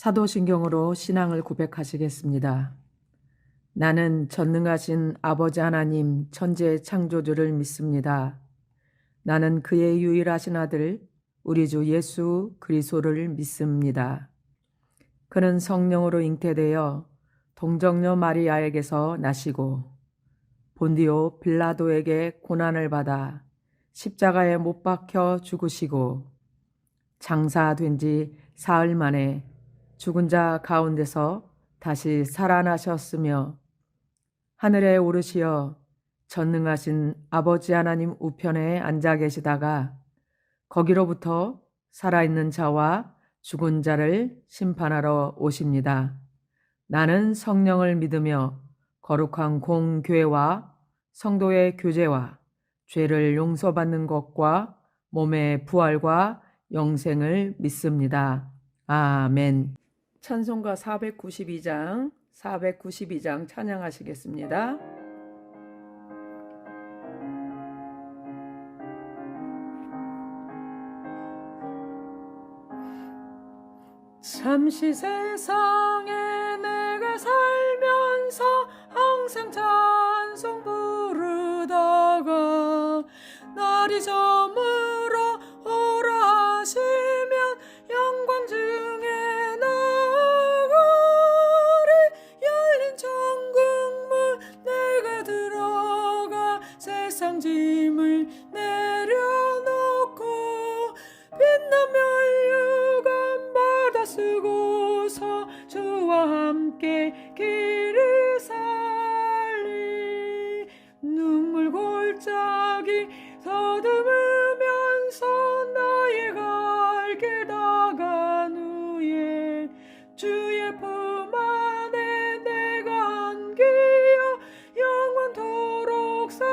사도신경으로 신앙을 고백하시겠습니다. 나는 전능하신 아버지 하나님 천지의 창조주를 믿습니다. 나는 그의 유일하신 아들 우리 주 예수 그리스도를 믿습니다. 그는 성령으로 잉태되어 동정녀 마리아에게서 나시고 본디오 빌라도에게 고난을 받아 십자가에 못 박혀 죽으시고 장사된 지 사흘 만에 죽은 자 가운데서 다시 살아나셨으며 하늘에 오르시어 전능하신 아버지 하나님 우편에 앉아 계시다가 거기로부터 살아있는 자와 죽은 자를 심판하러 오십니다. 나는 성령을 믿으며 거룩한 공교회와 성도의 교제와 죄를 용서받는 것과 몸의 부활과 영생을 믿습니다. 아멘. 찬송가 492장 찬양하시겠습니다. 잠시 세상에 내가 살면서 항상 찬송 부르다가 날이 저물어 오라 하시면 영광 중에 나가리. 열린 천국문 내가 들어가 세상 짐을 내려놓고 빛나며 율관 받아 쓰고서 주와 함께 길을 살리. 눈물 골짜기 더듬으면서 나의 갈 길 다간 후에 주의 품 안에 내가 안기어 영원토록 살리로다.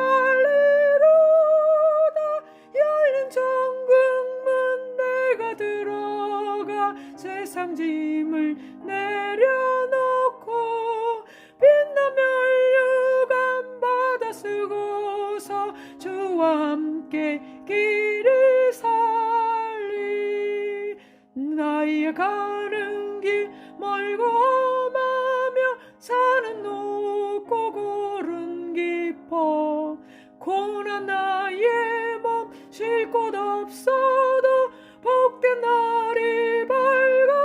열린 천국문 내가 들어가 세상 짐을 내려놓고 빛나며 율관 받아 쓰고서 주와 함께 길을 살리. 나의 가는 길 멀고 험하며 산은 높고 고른 깊어 고난 나의 몸 쉴 곳 없어도 복된 날이 밝아오리.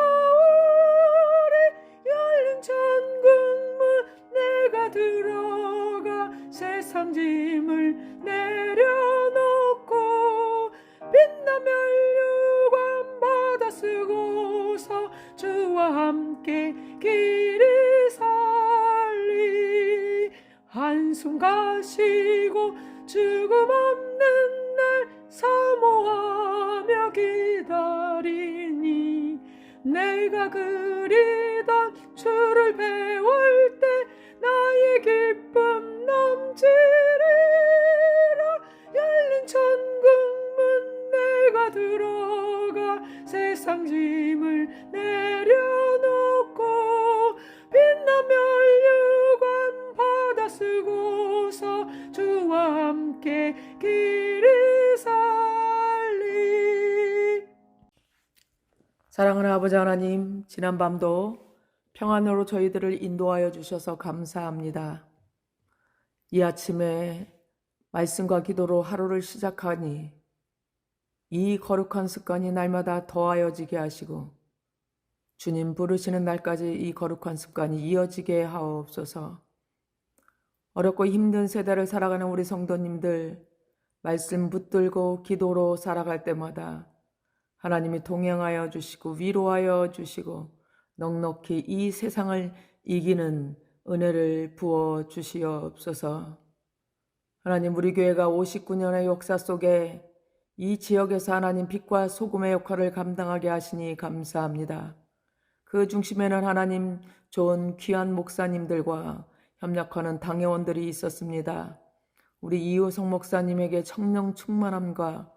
열린 천국문 내가 들어가 세상 짐을 내려놓고 빛나며 율관 받아 쓰고서 주와 함께 길을 살리. 한숨 가시고 죽음 없는 날 사모하며 기다리니 내가 그리던 주를 배울 때 나의 기쁨 넘치리라. 열린 천국문 내가 들어가 세상 짐을 내려놓고 빛나며 율관 받아 쓰고서 주와 함께 길을 살리. 사랑하는 아버지 하나님, 지난 밤도 평안으로 저희들을 인도하여 주셔서 감사합니다. 이 아침에 말씀과 기도로 하루를 시작하니 이 거룩한 습관이 날마다 더하여지게 하시고 주님 부르시는 날까지 이 거룩한 습관이 이어지게 하옵소서. 어렵고 힘든 세대를 살아가는 우리 성도님들 말씀 붙들고 기도로 살아갈 때마다 하나님이 동행하여 주시고 위로하여 주시고 넉넉히 이 세상을 이기는 은혜를 부어 주시옵소서. 하나님, 우리 교회가 59년의 역사 속에 이 지역에서 하나님 빛과 소금의 역할을 감당하게 하시니 감사합니다. 그 중심에는 하나님 좋은 귀한 목사님들과 협력하는 당회원들이 있었습니다. 우리 이호성 목사님에게 성령 충만함과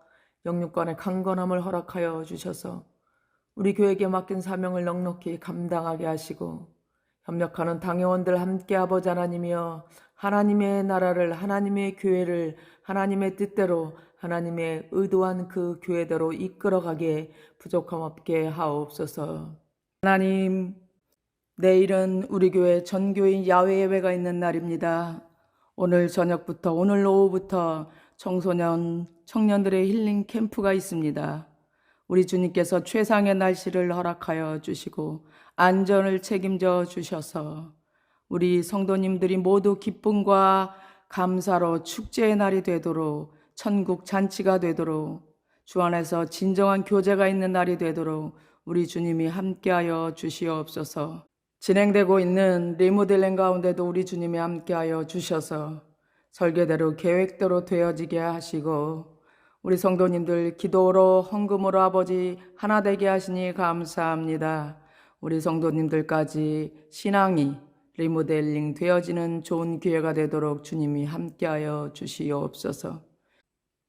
영육간의 강건함을 허락하여 주셔서 우리 교회에게 맡긴 사명을 넉넉히 감당하게 하시고 협력하는 당회원들 함께 아버지 하나님이여 하나님의 나라를, 하나님의 교회를 하나님의 뜻대로 하나님의 의도한 그 교회대로 이끌어가게 부족함 없게 하옵소서. 하나님, 내일은 우리 교회 전교인 야외 예배가 있는 날입니다. 오늘 저녁부터 오늘 오후부터 청소년, 청년들의 힐링 캠프가 있습니다. 우리 주님께서 최상의 날씨를 허락하여 주시고 안전을 책임져 주셔서 우리 성도님들이 모두 기쁨과 감사로 축제의 날이 되도록, 천국 잔치가 되도록, 주 안에서 진정한 교제가 있는 날이 되도록 우리 주님이 함께하여 주시옵소서. 진행되고 있는 리모델링 가운데도 우리 주님이 함께하여 주셔서 설계대로 계획대로 되어지게 하시고, 우리 성도님들 기도로 헌금으로 아버지 하나 되게 하시니 감사합니다. 우리 성도님들까지 신앙이 리모델링 되어지는 좋은 기회가 되도록 주님이 함께하여 주시옵소서.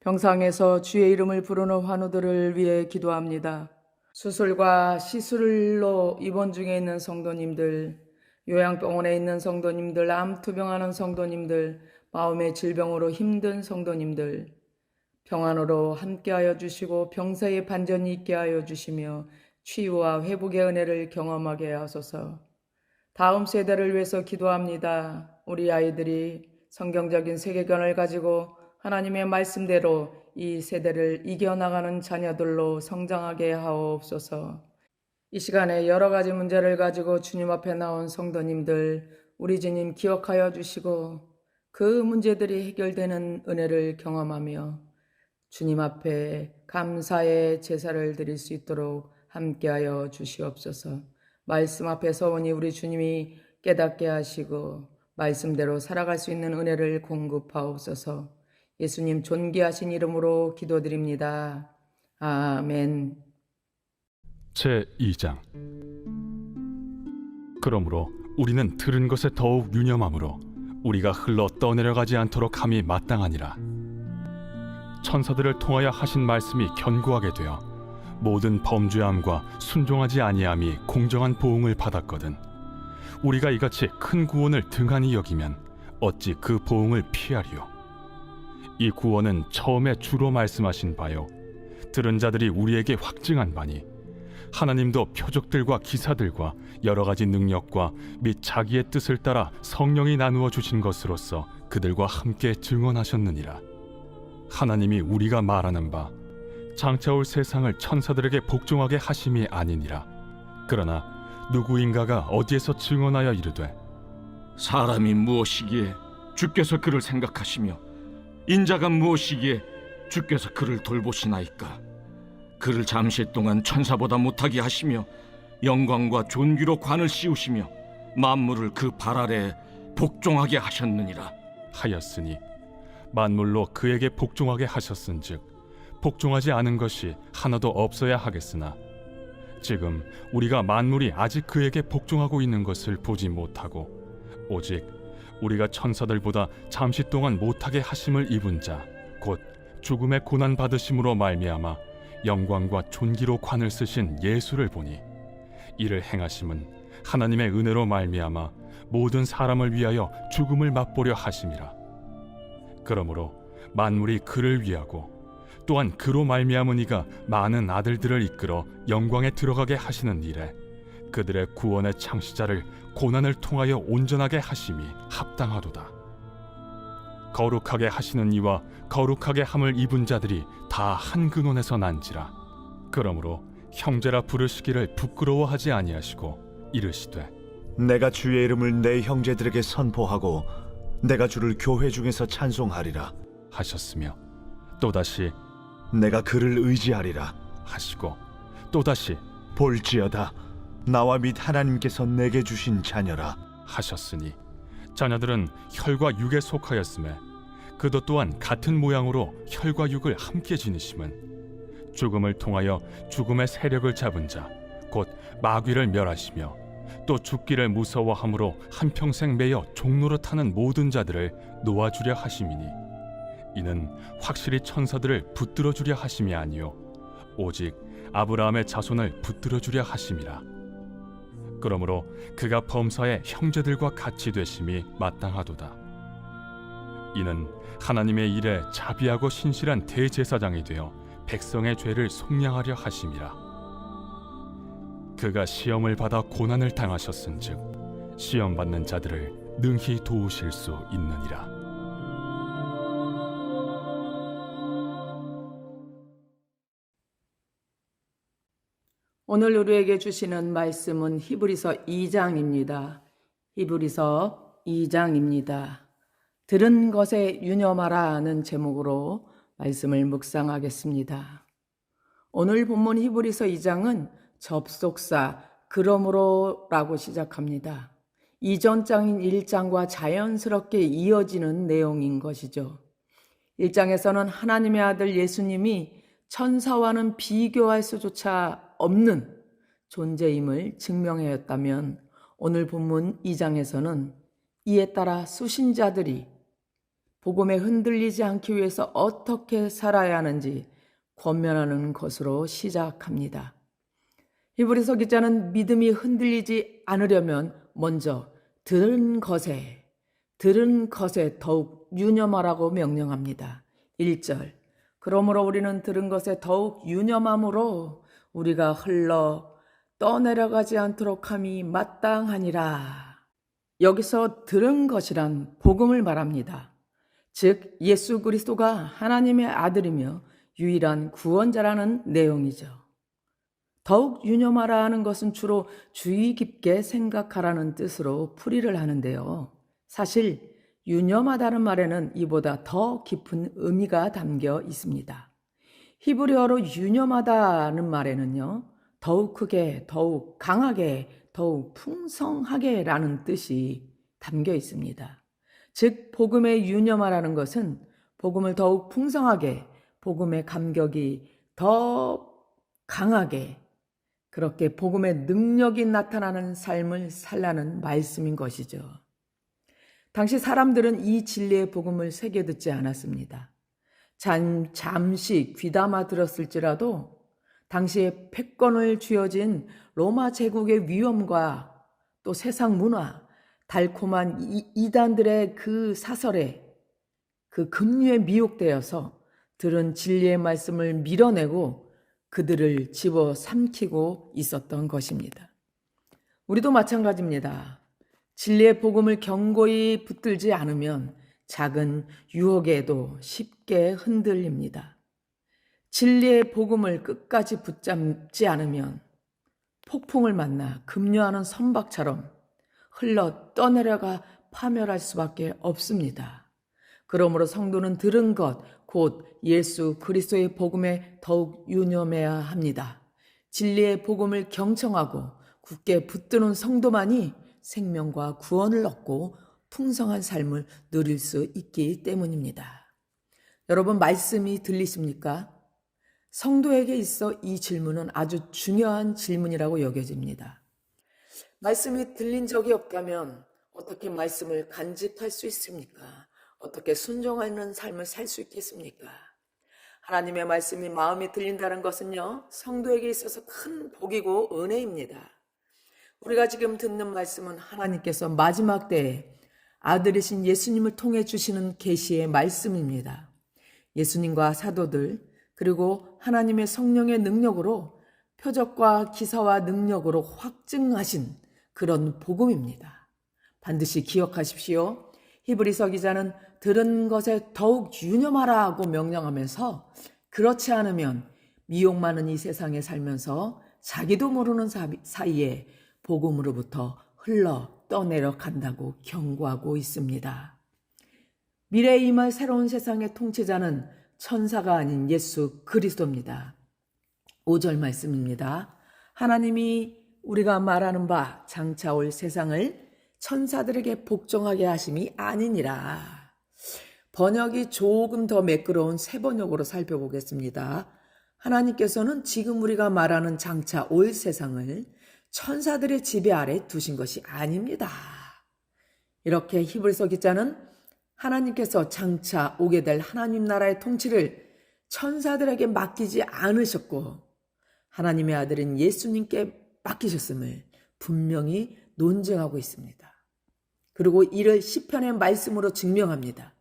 병상에서 주의 이름을 부르는 환우들을 위해 기도합니다. 수술과 시술로 입원 중에 있는 성도님들, 요양병원에 있는 성도님들, 암투병하는 성도님들, 마음의 질병으로 힘든 성도님들, 평안으로 함께하여 주시고 병사의 반전이 있게 하여 주시며 치유와 회복의 은혜를 경험하게 하소서. 다음 세대를 위해서 기도합니다. 우리 아이들이 성경적인 세계관을 가지고 하나님의 말씀대로 이 세대를 이겨나가는 자녀들로 성장하게 하옵소서. 이 시간에 여러 가지 문제를 가지고 주님 앞에 나온 성도님들, 우리 주님 기억하여 주시고 그 문제들이 해결되는 은혜를 경험하며 주님 앞에 감사의 제사를 드릴 수 있도록 함께하여 주시옵소서. 말씀 앞에 서오니 우리 주님이 깨닫게 하시고 말씀대로 살아갈 수 있는 은혜를 공급하옵소서. 예수님 존귀하신 이름으로 기도드립니다. 아멘. 제2장. 그러므로 우리는 들은 것에 더욱 유념함으로 우리가 흘러 떠내려가지 않도록 함이 마땅하니라. 천사들을 통하여 하신 말씀이 견고하게 되어 모든 범죄함과 순종하지 아니함이 공정한 보응을 받았거든. 우리가 이같이 큰 구원을 등한히 여기면 어찌 그 보응을 피하리요. 이 구원은 처음에 주로 말씀하신 바요 들은 자들이 우리에게 확증한 바니, 하나님도 표적들과 기사들과 여러 가지 능력과 및 자기의 뜻을 따라 성령이 나누어 주신 것으로서 그들과 함께 증언하셨느니라. 하나님이 우리가 말하는 바 장차올 세상을 천사들에게 복종하게 하심이 아니니라. 그러나 누구인가가 어디에서 증언하여 이르되 사람이 무엇이기에 주께서 그를 생각하시며 인자가 무엇이기에 주께서 그를 돌보시나이까. 그를 잠시 동안 천사보다 못하게 하시며 영광과 존귀로 관을 씌우시며 만물을 그 발 아래에 복종하게 하셨느니라 하였으니, 만물로 그에게 복종하게 하셨은즉 복종하지 않은 것이 하나도 없어야 하겠으나, 지금 우리가 만물이 아직 그에게 복종하고 있는 것을 보지 못하고 오직 우리가 천사들보다 잠시 동안 못하게 하심을 입은 자 곧 죽음의 고난 받으심으로 말미암아 영광과 존귀로 관을 쓰신 예수를 보니, 이를 행하심은 하나님의 은혜로 말미암아 모든 사람을 위하여 죽음을 맛보려 하심이라. 그러므로 만물이 그를 위하고 또한 그로 말미암은 이가 많은 아들들을 이끌어 영광에 들어가게 하시는 일에 그들의 구원의 창시자를 고난을 통하여 온전하게 하심이 합당하도다. 거룩하게 하시는 이와 거룩하게 함을 입은 자들이 다 한 근원에서 난지라. 그러므로 형제라 부르시기를 부끄러워하지 아니하시고 이르시되 내가 주의 이름을 내 형제들에게 선포하고 내가 주를 교회 중에서 찬송하리라 하셨으며, 또다시 내가 그를 의지하리라 하시고, 또다시 볼지어다 나와 및 하나님께서 내게 주신 자녀라 하셨으니, 자녀들은 혈과 육에 속하였음에 그도 또한 같은 모양으로 혈과 육을 함께 지니심은 죽음을 통하여 죽음의 세력을 잡은 자 곧 마귀를 멸하시며 또 죽기를 무서워함으로 한평생 매여 종로로 타는 모든 자들을 놓아주려 하심이니, 이는 확실히 천사들을 붙들어 주려 하심이 아니요 오직 아브라함의 자손을 붙들어 주려 하심이라. 그러므로 그가 범사의 형제들과 같이 되심이 마땅하도다. 이는 하나님의 일에 자비하고 신실한 대제사장이 되어 백성의 죄를 속량하려 하심이라. 그가 시험을 받아 고난을 당하셨은즉 시험 받는 자들을 능히 도우실 수 있느니라. 오늘 우리에게 주시는 말씀은 히브리서 2장입니다. 히브리서 2장입니다. 들은 것에 유념하라는 제목으로 말씀을 묵상하겠습니다. 오늘 본문 히브리서 2장은 접속사 그러므로라고 시작합니다. 이전 장인 1장과 자연스럽게 이어지는 내용인 것이죠. 1장에서는 하나님의 아들 예수님이 천사와는 비교할 수조차 없는 존재임을 증명하였다면 오늘 본문 2장에서는 이에 따라 수신자들이 복음에 흔들리지 않기 위해서 어떻게 살아야 하는지 권면하는 것으로 시작합니다. 히브리서 기자는 믿음이 흔들리지 않으려면 먼저 들은 것에 더욱 유념하라고 명령합니다. 1절 그러므로 우리는 들은 것에 더욱 유념함으로 우리가 흘러 떠내려가지 않도록 함이 마땅하니라. 여기서 들은 것이란 복음을 말합니다. 즉 예수 그리스도가 하나님의 아들이며 유일한 구원자라는 내용이죠. 더욱 유념하라 하는 것은 주로 주의 깊게 생각하라는 뜻으로 풀이를 하는데요. 사실 유념하다는 말에는 이보다 더 깊은 의미가 담겨 있습니다. 히브리어로 유념하다는 말에는요, 더욱 크게, 더욱 강하게, 더욱 풍성하게 라는 뜻이 담겨 있습니다. 즉 복음에 유념하라는 것은 복음을 더욱 풍성하게, 복음의 감격이 더 강하게, 그렇게 복음의 능력이 나타나는 삶을 살라는 말씀인 것이죠. 당시 사람들은 이 진리의 복음을 새겨 듣지 않았습니다. 잠시 귀담아 들었을지라도 당시에 패권을 쥐어진 로마 제국의 위엄과 또 세상 문화, 달콤한 이단들의 그 사설에 그 급류에 미혹되어서 들은 진리의 말씀을 밀어내고 그들을 집어삼키고 있었던 것입니다. 우리도 마찬가지입니다. 진리의 복음을 견고히 붙들지 않으면 작은 유혹에도 쉽게 흔들립니다. 진리의 복음을 끝까지 붙잡지 않으면 폭풍을 만나 급류하는 선박처럼 흘러 떠내려가 파멸할 수밖에 없습니다. 그러므로 성도는 들은 것, 곧 예수 그리스도의 복음에 더욱 유념해야 합니다. 진리의 복음을 경청하고 굳게 붙드는 성도만이 생명과 구원을 얻고 풍성한 삶을 누릴 수 있기 때문입니다. 여러분 말씀이 들리십니까? 성도에게 있어 이 질문은 아주 중요한 질문이라고 여겨집니다. 말씀이 들린 적이 없다면 어떻게 말씀을 간직할 수 있습니까? 어떻게 순종하는 삶을 살 수 있겠습니까? 하나님의 말씀이 마음에 들린다는 것은요, 성도에게 있어서 큰 복이고 은혜입니다. 우리가 지금 듣는 말씀은 하나님께서 마지막 때에 아들이신 예수님을 통해 주시는 계시의 말씀입니다. 예수님과 사도들 그리고 하나님의 성령의 능력으로 표적과 기사와 능력으로 확증하신 그런 복음입니다. 반드시 기억하십시오. 히브리서 기자는 들은 것에 더욱 유념하라고 명령하면서 그렇지 않으면 미혹 많은 이 세상에 살면서 자기도 모르는 사이에 복음으로부터 흘러 떠내려 간다고 경고하고 있습니다. 미래에 임할 새로운 세상의 통치자는 천사가 아닌 예수 그리스도입니다. 5절 말씀입니다. 하나님이 우리가 말하는 바 장차 올 세상을 천사들에게 복종하게 하심이 아니니라. 번역이 조금 더 매끄러운 새 번역으로 살펴보겠습니다. 하나님께서는 지금 우리가 말하는 장차 올 세상을 천사들의 지배 아래 두신 것이 아닙니다. 이렇게 히브리서 기자는 하나님께서 장차 오게 될 하나님 나라의 통치를 천사들에게 맡기지 않으셨고 하나님의 아들인 예수님께 맡기셨음을 분명히 논증하고 있습니다. 그리고 이를 시편의 말씀으로 증명합니다.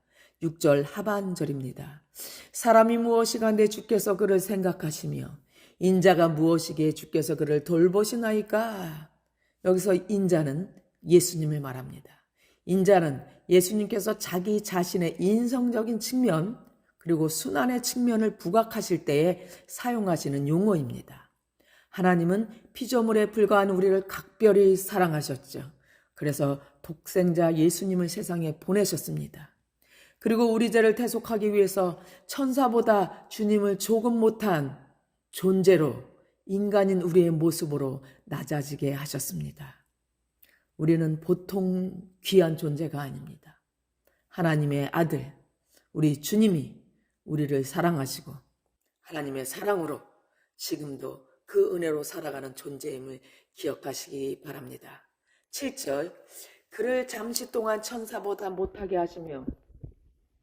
6절 하반절입니다. 사람이 무엇이가 내 주께서 그를 생각하시며 인자가 무엇이기에 주께서 그를 돌보시나이까? 여기서 인자는 예수님을 말합니다. 인자는 예수님께서 자기 자신의 인성적인 측면 그리고 순환의 측면을 부각하실 때에 사용하시는 용어입니다. 하나님은 피조물에 불과한 우리를 각별히 사랑하셨죠. 그래서 독생자 예수님을 세상에 보내셨습니다. 그리고 우리 죄를 대속하기 위해서 천사보다 주님을 조금 못한 존재로 인간인 우리의 모습으로 낮아지게 하셨습니다. 우리는 보통 귀한 존재가 아닙니다. 하나님의 아들, 우리 주님이 우리를 사랑하시고 하나님의 사랑으로 지금도 그 은혜로 살아가는 존재임을 기억하시기 바랍니다. 7절, 그를 잠시 동안 천사보다 못하게 하시며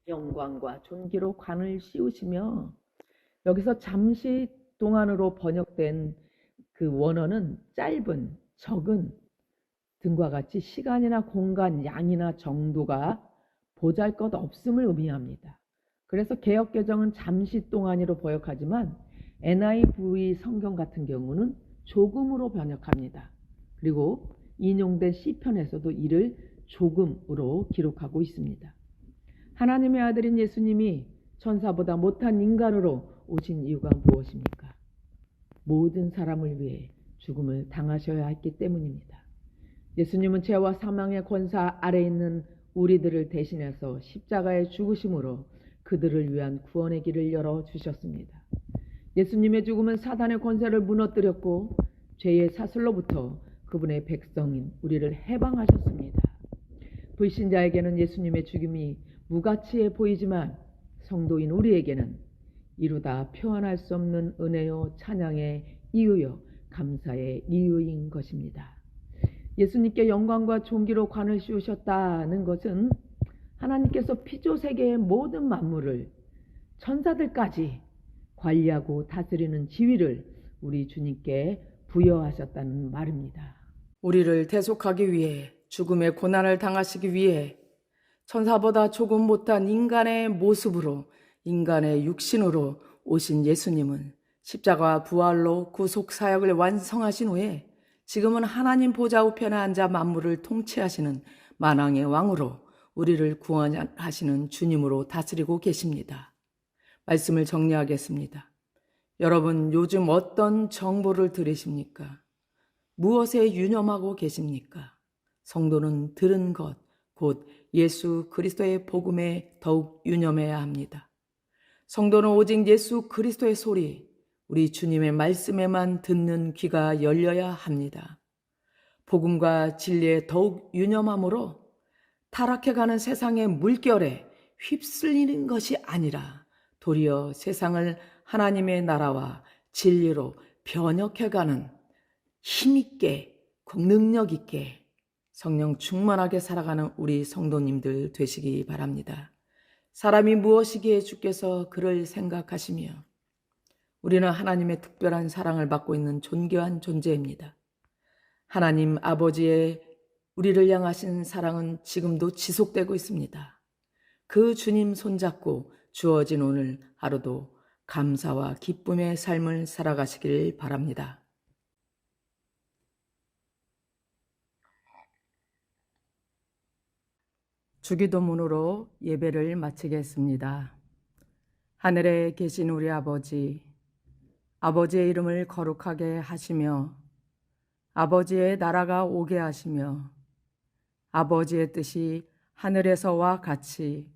영광과 존귀로 관을 씌우시며, 여기서 잠시 동안으로 번역된 그 원어는 짧은, 적은 등과 같이 시간이나 공간, 양이나 정도가 보잘것없음을 의미합니다. 그래서 개역개정은 잠시 동안이로 번역하지만 NIV 성경 같은 경우는 조금으로 번역합니다. 그리고 인용된 시편에서도 이를 조금으로 기록하고 있습니다. 하나님의 아들인 예수님이 천사보다 못한 인간으로 오신 이유가 무엇입니까? 모든 사람을 위해 죽음을 당하셔야 했기 때문입니다. 예수님은 죄와 사망의 권사 아래 있는 우리들을 대신해서 십자가에 죽으심으로 그들을 위한 구원의 길을 열어주셨습니다. 예수님의 죽음은 사단의 권세를 무너뜨렸고 죄의 사슬로부터 그분의 백성인 우리를 해방하셨습니다. 불신자에게는 예수님의 죽음이 무가치해 보이지만 성도인 우리에게는 이루다 표현할 수 없는 은혜요 찬양의 이유요 감사의 이유인 것입니다. 예수님께 영광과 존귀로 관을 씌우셨다는 것은 하나님께서 피조세계의 모든 만물을 천사들까지 관리하고 다스리는 지위를 우리 주님께 부여하셨다는 말입니다. 우리를 대속하기 위해 죽음의 고난을 당하시기 위해 천사보다 조금 못한 인간의 모습으로 인간의 육신으로 오신 예수님은 십자가와 부활로 구속 사역을 완성하신 후에 지금은 하나님 보좌 우편에 앉아 만물을 통치하시는 만왕의 왕으로 우리를 구원하시는 주님으로 다스리고 계십니다. 말씀을 정리하겠습니다. 여러분, 요즘 어떤 정보를 들으십니까? 무엇에 유념하고 계십니까? 성도는 들은 것, 곧 예수 그리스도의 복음에 더욱 유념해야 합니다. 성도는 오직 예수 그리스도의 소리, 우리 주님의 말씀에만 듣는 귀가 열려야 합니다. 복음과 진리에 더욱 유념함으로 타락해가는 세상의 물결에 휩쓸리는 것이 아니라 도리어 세상을 하나님의 나라와 진리로 변혁해가는 힘있게, 능력있게 성령 충만하게 살아가는 우리 성도님들 되시기 바랍니다. 사람이 무엇이기에 주께서 그를 생각하시며 우리는 하나님의 특별한 사랑을 받고 있는 존귀한 존재입니다. 하나님 아버지의 우리를 향하신 사랑은 지금도 지속되고 있습니다. 그 주님 손잡고 주어진 오늘 하루도 감사와 기쁨의 삶을 살아가시길 바랍니다. 주기도문으로 예배를 마치겠습니다. 하늘에 계신 우리 아버지, 아버지의 이름을 거룩하게 하시며 아버지의 나라가 오게 하시며 아버지의 뜻이 하늘에서와 같이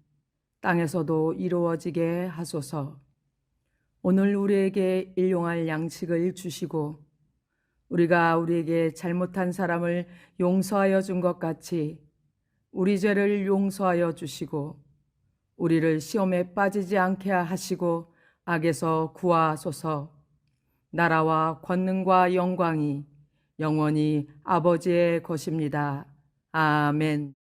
땅에서도 이루어지게 하소서. 오늘 우리에게 일용할 양식을 주시고 우리가 우리에게 잘못한 사람을 용서하여 준 것 같이 우리 죄를 용서하여 주시고 우리를 시험에 빠지지 않게 하시고 악에서 구하소서. 나라와 권능과 영광이 영원히 아버지의 것입니다. 아멘.